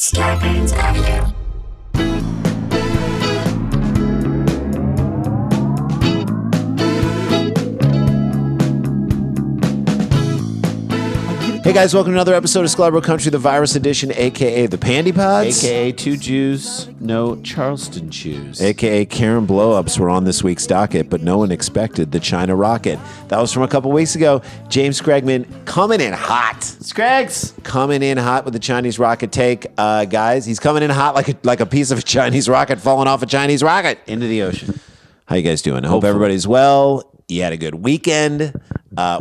Scarpins Avenue. Hey guys, welcome to another episode of Sklar Country, the virus edition, aka the Pandy Pods, aka two Jews, no Charleston shoes, aka Karen blowups were on this week's docket, but no one expected the China rocket. That was from a couple weeks ago. James Scragman coming in hot. Scrags Coming in hot with the Chinese rocket take. Guys, he's coming in hot like a piece of a Chinese rocket falling off a Chinese rocket. into the ocean. How you guys doing? I hope everybody's well. You had a good weekend.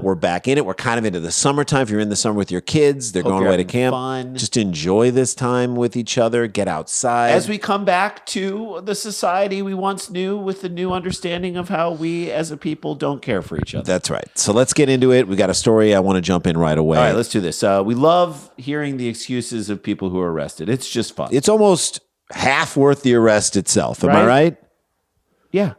We're back in it. We're kind of into the summertime. If you're in the summer with your kids, they're going away to camp. Fun. Just enjoy this time with each other. Get outside. As we come back to the society we once knew with the new understanding of how we as a people don't care for each other. That's right. So let's get into it. We got a story. I want to jump in right away. All right, let's do this. We love hearing the excuses of people who are arrested. It's just fun. It's almost half worth the arrest itself. Am I Right? right? Yeah.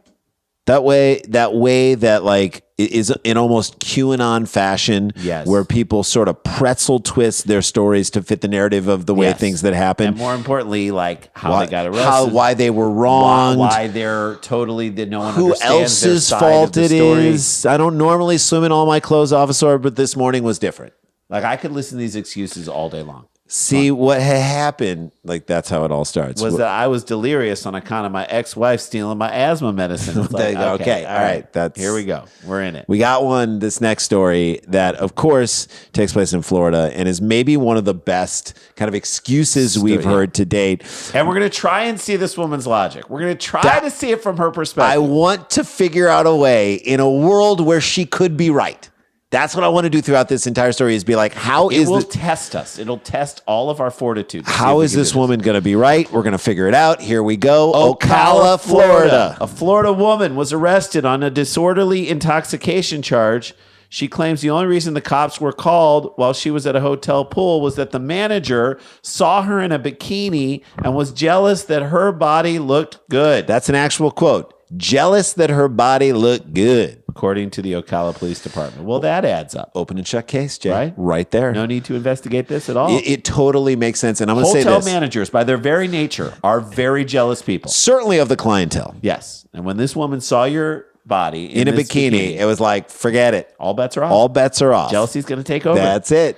That way that like is in almost QAnon fashion, Yes. where people sort of pretzel twist their stories to fit the narrative of the way Yes. things that happen. And more importantly, like how they got arrested. Why they were wronged. Why they're totally that no one Who understands their else's side fault of the it story. is. I don't normally swim in all my clothes, officer, but this morning was different. Like I could listen to these excuses all day long. See what had happened. Like that's how it all starts. Was that I was delirious on account of my ex-wife stealing my asthma medicine. It's like, Okay, all right. Here we go. We're in it. We got one, this next story, that, of course, takes place in Florida and is maybe one of the best kind of excuses we've heard to date. And we're going to try and see this woman's logic. We're going to try to see it from her perspective. I want to figure out a way in a world where she could be right. That's what I want to do throughout this entire story is be like, it will test us. It'll test all of our fortitude. How is this woman going to be right? We're going to figure it out. Here we go. Ocala, Florida. A Florida woman was arrested on a disorderly intoxication charge. She claims the only reason the cops were called while she was at a hotel pool was that the manager saw her in a bikini and was jealous that her body looked good. That's an actual quote. Jealous that her body looked good. According to the Ocala Police Department. Well, that adds up. Open and shut case, Jay. Right? Right there. No need to investigate this at all. It totally makes sense. And I'm going to say Hotel this. managers, by their very nature, are very jealous people. Certainly of the clientele. Yes. And when this woman saw your body In a this bikini, it was like, forget it. all bets are off. All bets are off. Jealousy's going to take over. That's it.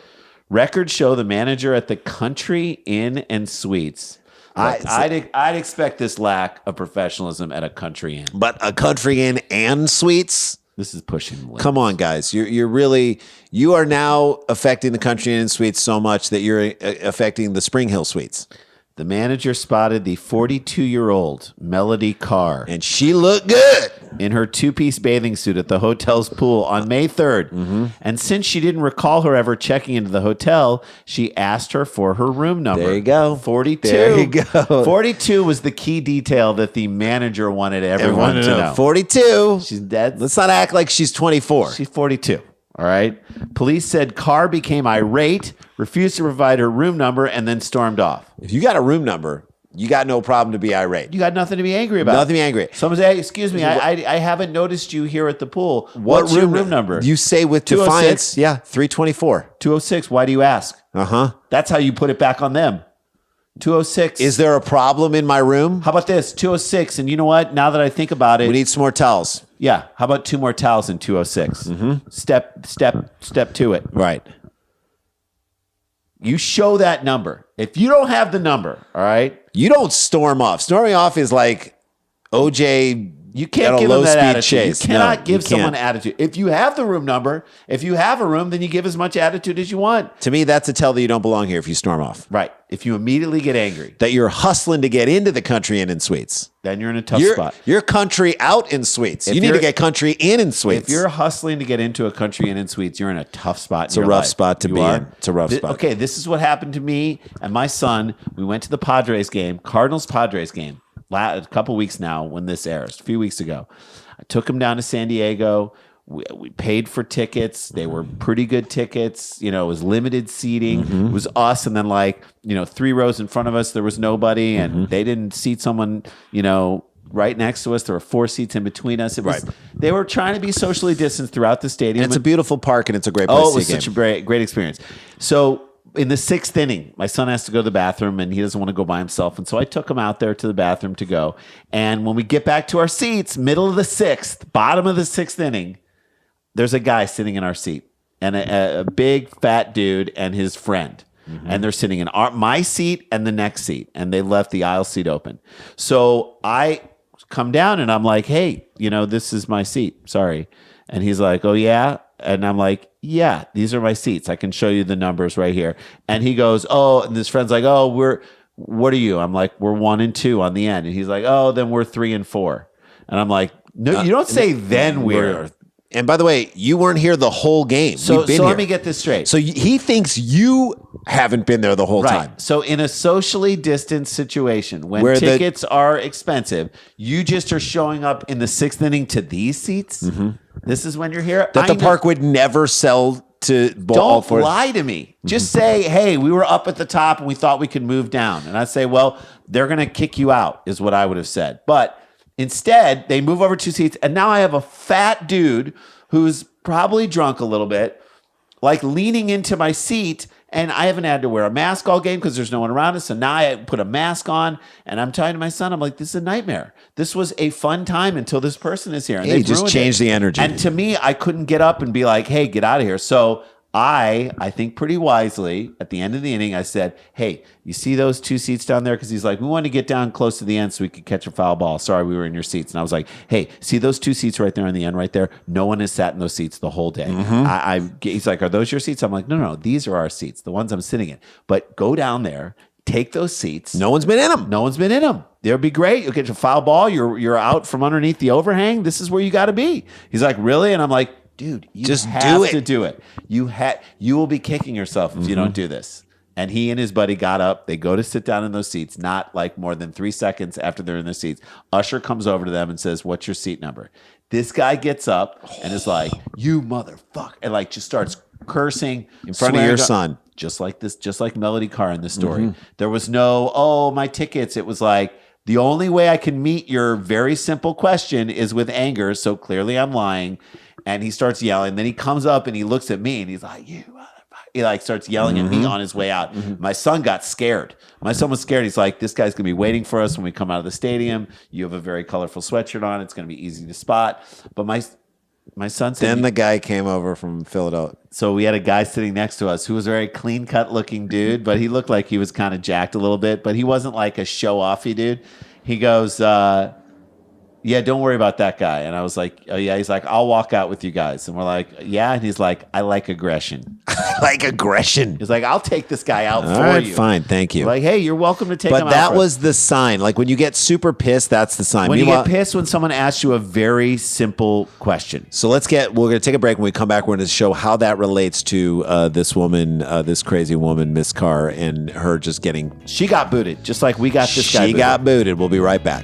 Records show the manager at the Country Inn and Suites. I'd expect this lack of professionalism at a Country Inn. But a Country Inn and Suites? This is pushing the limits. Come on, guys. You are now affecting the Country Inn and Suites so much that you're affecting the Spring Hill Suites. The manager spotted the 42-year-old Melody Carr And she looked good. in her two-piece bathing suit at the hotel's pool on May 3rd. Mm-hmm. And since she didn't recall her ever checking into the hotel, she asked her for her room number. There you go. 42. There you go. 42 was the key detail that the manager wanted everyone to know. 42. She's dead. Let's not act like she's 24. She's 42. All right. Police said Carr became irate, refused to provide her room number, and then stormed off. If you got a room number, you got no problem to be irate. You got nothing to be angry about. Nothing to be angry. Someone say, hey, excuse me, I haven't noticed you here at the pool. What's your room number? You say with 206? defiance. Yeah, 324. 206. Why do you ask? Uh-huh. That's how you put it back on them. 206. Is there a problem in my room? How about this? 206. And you know what? Now that I think about it. We need some more towels. Yeah. How about 2 more towels in 206? Mm-hmm. Step to it. Right. You show that number. If you don't have the number, all right? You don't storm off. Storming off is like OJ. You can't at a give them that low-speed attitude. chase. You cannot No, give you someone can't. attitude. If you have the room number, if you have a room, then you give as much attitude as you want. To me, that's a tell that you don't belong here if you storm off. Right. If you immediately get angry, That you're hustling to get into the Country Inn and Suites. then you're in a tough You're, spot. you're country out in Suites. If You need to you're- get Country in and Suites. If you're hustling to get into a Country Inn and Suites, you're in a tough spot. It's a rough spot to be in. It's a rough spot. Okay, this is what happened to me and my son. We went to the Padres game, Cardinals-Padres game, a couple weeks now when this airs, a few weeks ago. I took him down to San Diego. We paid for tickets. They were pretty good tickets. You know, it was limited seating. It was us, and then 3 rows in front of us, there was nobody, and they didn't seat someone, right next to us. There were 4 seats in between us. It was They were trying to be socially distanced throughout the stadium. And it's a beautiful park, and it's a great place to see it was a game. such a great experience. So in the 6th inning, my son has to go to the bathroom and he doesn't want to go by himself. And so I took him out there to the bathroom to go. And when we get back to our seats, middle of the 6th, bottom of the 6th inning, there's a guy sitting in our seat and a big fat dude and his friend. And they're sitting in my seat and the next seat. And they left the aisle seat open. So I come down and I'm like, hey, this is my seat. Sorry. And he's like, oh, yeah. And I'm like, yeah, these are my seats. I can show you the numbers right here. And he goes, oh, and his friend's like, oh, what are you? I'm like, we're 1 and 2 on the end. And he's like, oh, then we're 3 and 4. And I'm like, no, you don't say then we're. And by the way, you weren't here the whole game. So let me get this straight. So he thinks you haven't been there the whole time. So in a socially distanced situation, when tickets are expensive, you just are showing up in the 6th inning to these seats. This is when you're here. That the park would never sell to ball. Don't lie to me. Just say, hey, we were up at the top and we thought we could move down. And I say, well, they're going to kick you out, is what I would have said. But instead, they move over 2 seats, and now I have a fat dude who's probably drunk a little bit, like leaning into my seat, and I haven't had to wear a mask all game because there's no one around us. So now I put a mask on, and I'm telling my son, I'm like, this is a nightmare. This was a fun time until this person is here. And they just changed the energy. And to me, I couldn't get up and be like, hey, get out of here. So I think pretty wisely, at the end of the inning, I said, hey, you see those 2 seats down there? Because he's like, we want to get down close to the end so we could catch a foul ball. Sorry, we were in your seats. And I was like, hey, see those 2 seats right there in the end right there? No one has sat in those seats the whole day. He's like, are those your seats? I'm like, no, these are our seats, the ones I'm sitting in. But go down there, take those seats. No one's been in them. No one's been in them. They'll be great. You'll get your foul ball. You're out from underneath the overhang. This is where you got to be. He's like, really? And I'm like, dude, you just have to do it. You will be kicking yourself if you don't do this. And he and his buddy got up. They go to sit down in those seats, not like more than 3 seconds after they're in their seats. Usher comes over to them and says, what's your seat number? This guy gets up and is like, you motherfucker. And like just starts cursing. In front of your son. Just like this, just like Melody Carr in this story. There was no, oh, my tickets. It was like, the only way I can meet your very simple question is with anger. So clearly I'm lying. And he starts yelling. Then he comes up and he looks at me and he's like, you motherfucker. He like starts yelling at me on his way out. My son got scared. My son was scared. He's like, this guy's going to be waiting for us when we come out of the stadium. You have a very colorful sweatshirt on. It's going to be easy to spot. But my son said. Then the guy came over from Philadelphia. So we had a guy sitting next to us who was a very clean cut looking dude, but he looked like he was kind of jacked a little bit, but he wasn't like a show offy dude. He goes, yeah, don't worry about that guy. And I was like, oh, yeah. He's like, I'll walk out with you guys. And we're like, yeah. And he's like, I like aggression. I like aggression. He's like, I'll take this guy out All for right, you. Fine, thank you. We're like, hey, you're welcome to take him out. But that was the sign. Like when you get super pissed, that's the sign. When you get pissed when someone asks you a very simple question. So we're going to take a break. When we come back, we're going to show how that relates to this woman, this crazy woman, Miss Carr, and her just getting... She got booted, just like we got this guy booted. She got booted. We'll be right back.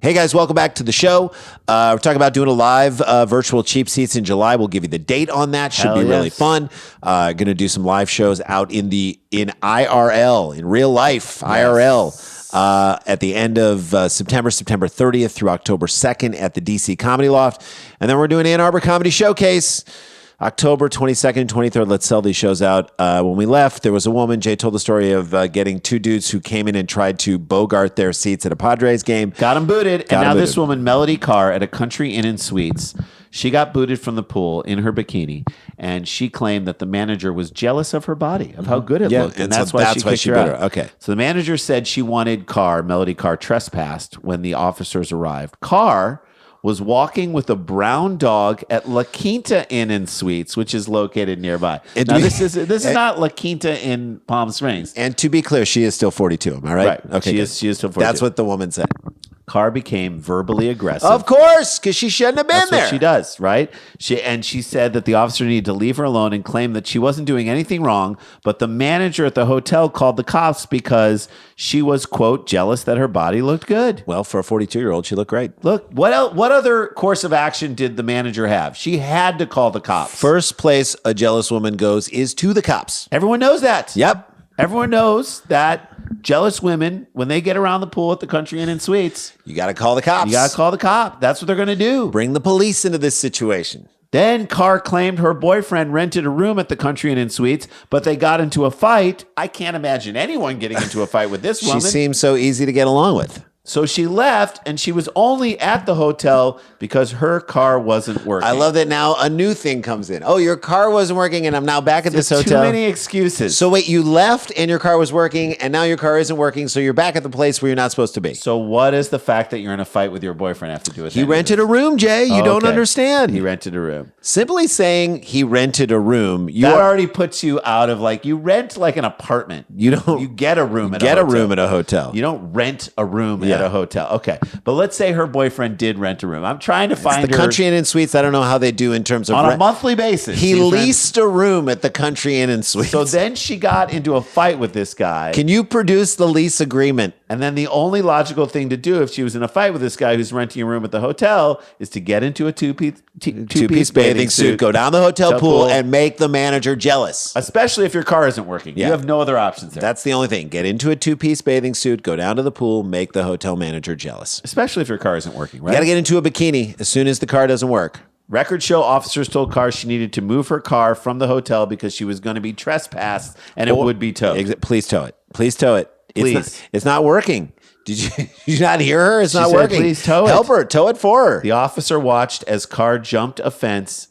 Hey guys, welcome back to the show. We're talking about doing a live virtual Cheap Seats in July. We'll give you the date on that. Should be really fun. Going to do some live shows out in IRL, in real life, IRL, at the end of September 30th through October 2nd at the DC Comedy Loft. And then we're doing Ann Arbor Comedy Showcase. October 22nd and 23rd, let's sell these shows out. When we left, there was a woman. Jay told the story of getting 2 dudes who came in and tried to bogart their seats at a Padres game. Got them booted. And now this woman, Melody Carr, at a Country Inn and Suites, she got booted from the pool in her bikini. And she claimed that the manager was jealous of her body, of how good it looked. And that's why she kicked her out. Okay. So the manager said she wanted Melody Carr, trespassed when the officers arrived. Carr was walking with a brown dog at La Quinta Inn and Suites, which is located nearby. Now, this is not La Quinta in Palm Springs. And to be clear, she is still 42. Am I right? Right. Okay. She is still 42. That's what the woman said. Carr became verbally aggressive. Of course, because she shouldn't have been That's there. What she does, right? She said that the officer needed to leave her alone and claimed that she wasn't doing anything wrong, but the manager at the hotel called the cops because she was, quote, jealous that her body looked good. Well, for a 42-year-old, she looked great. Look, what other course of action did the manager have? She had to call the cops. First place a jealous woman goes is to the cops. Everyone knows that. Yep. Everyone knows that jealous women, when they get around the pool at the Country Inn and Suites, You got to call the cops. you got to call the cop. That's what they're going to do. Bring the police into this situation. Then Carr claimed her boyfriend rented a room at the Country Inn and Suites, but they got into a fight. I can't imagine anyone getting into a fight with this woman. She seems so easy to get along with. So she left, and she was only at the hotel because her car wasn't working. I love that now a new thing comes in. Oh, your car wasn't working, and I'm now back at this hotel. Too many excuses. So wait, you left, and your car was working, and now your car isn't working, so you're back at the place where you're not supposed to be. So what does the fact that you're in a fight with your boyfriend have to do with He rented a room, Jay. You don't understand. He rented a room. Simply saying he rented a room, That already puts you out of like, you rent like an apartment. You don't. You get a room at Get a a hotel. room at a hotel. You don't rent a room at a hotel. Okay. But let's say her boyfriend did rent a room. I'm trying to find the her Country Inn and Suites. I don't know how they do in terms of on a monthly basis. He She's leased a room at the Country Inn and Suites. So then she got into a fight with this guy. Can you produce the lease agreement? And then the only logical thing to do if she was in a fight with this guy who's renting a room at the hotel is to get into a two-piece bathing suit, go down the hotel pool, and make the manager jealous. Especially if your car isn't working. Yeah. You have no other options there. That's the only thing. Get into a two-piece bathing suit, go down to the pool, make the hotel manager jealous. Especially if your car isn't working, right? You got to get into a bikini as soon as the car doesn't work. Records show officers told Carr she needed to move her car from the hotel because she was going to be trespassed and it would be towed. Please tow it. Please tow it. Please. It's not working. Did you not hear her? It's not said, working. "Please tow it." Help her. Tow it for her. The officer watched as Carr jumped a fence.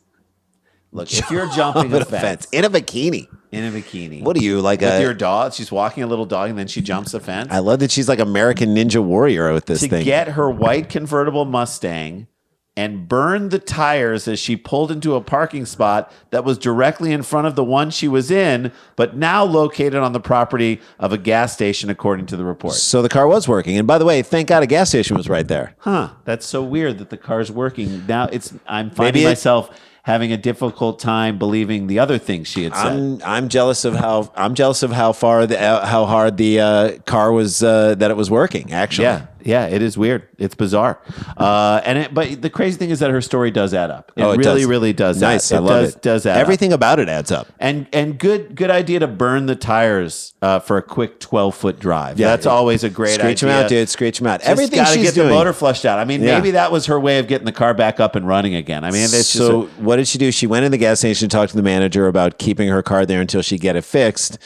Look, if you're jumping a fence in a bikini. in a bikini. What are you, like with your dog? She's walking a little dog and then she jumps a fence. I love that she's like American Ninja Warrior with this to thing. get her white convertible Mustang and burned the tires as she pulled into a parking spot that was directly in front of the one she was in, but now located on the property of a gas station, according to the report. So the car was working. And by the way, thank God a gas station was right there. Huh. That's so weird that the car's working. Now I'm finding myself having a difficult time believing the other things she had said. I'm jealous of how hard the car was that it was working. Actually, yeah, it is weird. It's bizarre. But the crazy thing is that her story does add up. It really does. Nice, I love it. Does add Everything about it adds up. And good idea to burn the tires for a quick 12-foot drive. Yeah, that's always a great idea. Screech them out, dude. Screech them out. Just Everything gotta she's get doing. the motor flushed out. I mean, maybe that was her way of getting the car back up and running again. I mean, it's so what did she do? She went in the gas station, talked to the manager about keeping her car there until she get it fixed.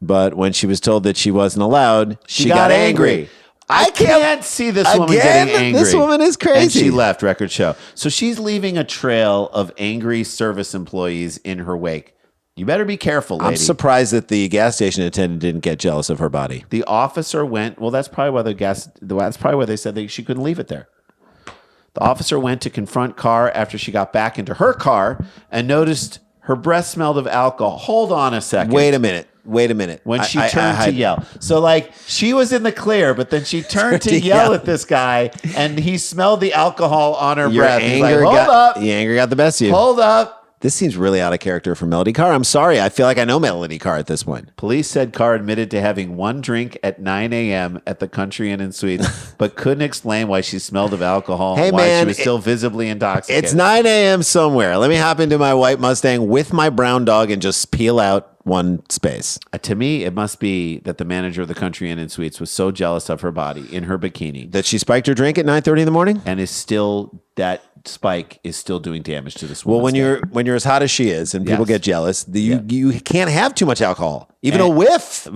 But when she was told that she wasn't allowed, she got angry. I can't see this woman getting angry. This woman is crazy. And she left, record show. So she's leaving a trail of angry service employees in her wake. You better be careful, lady. I'm surprised that the gas station attendant didn't get jealous of her body. The officer went, well, that's probably why they said she couldn't leave it there. The officer went to confront Carr after she got back into her car and noticed her breath smelled of alcohol. Hold on a second. Wait a minute. When she turned to yell. So like she was in the clear, but then she turned to yell at this guy and he smelled the alcohol on her breath. He's like, hold up. The anger got the best of you. Hold up. This seems really out of character for Melody Carr. I'm sorry. I feel like I know Melody Carr at this point. Police said Carr admitted to having one drink at 9 a.m. at the Country Inn and Suites, but couldn't explain why she smelled of alcohol and why she was still visibly intoxicated. It's 9 a.m. somewhere. Let me hop into my white Mustang with my brown dog and just peel out one space. To me, it must be that the manager of the Country Inn and Suites was so jealous of her body in her bikini that she spiked her drink at 9:30 in the morning, and that spike is still doing damage to this woman. Well, when you're as hot as she is, and people get jealous, you can't have too much alcohol, even a whiff.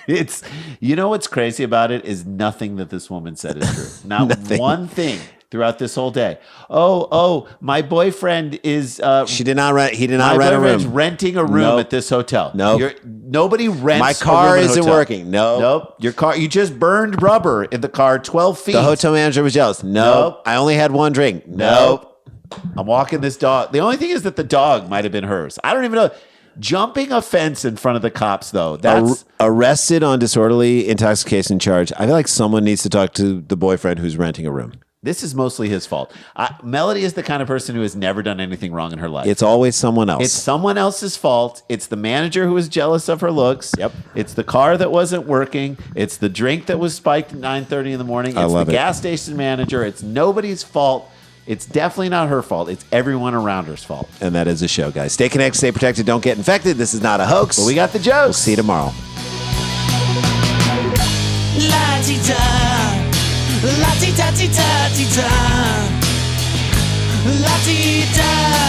It's what's crazy about it is nothing that this woman said is true. Not one thing. Throughout this whole day. My boyfriend is. He did not rent a room. Renting a room at this hotel. No, nobody rents. My car isn't working. Nope. Your car. You just burned rubber in the car 12 feet. The hotel manager was jealous. Nope. I only had one drink. Nope. I'm walking this dog. The only thing is that the dog might have been hers. I don't even know. Jumping a fence in front of the cops, though. That's arrested on disorderly intoxication charge. I feel like someone needs to talk to the boyfriend who's renting a room. This is mostly his fault. Melody is the kind of person who has never done anything wrong in her life. It's always someone else. It's someone else's fault. It's the manager who was jealous of her looks. Yep. It's the car that wasn't working. It's the drink that was spiked at 9:30 in the morning. It's the gas station manager. It's nobody's fault. It's definitely not her fault. It's everyone around her's fault. And that is the show, guys. Stay connected, stay protected, don't get infected. This is not a hoax. But we got the jokes. We'll see you tomorrow. La-ti-da, la-ti-da-ti-da-ti-da, la-ti-da.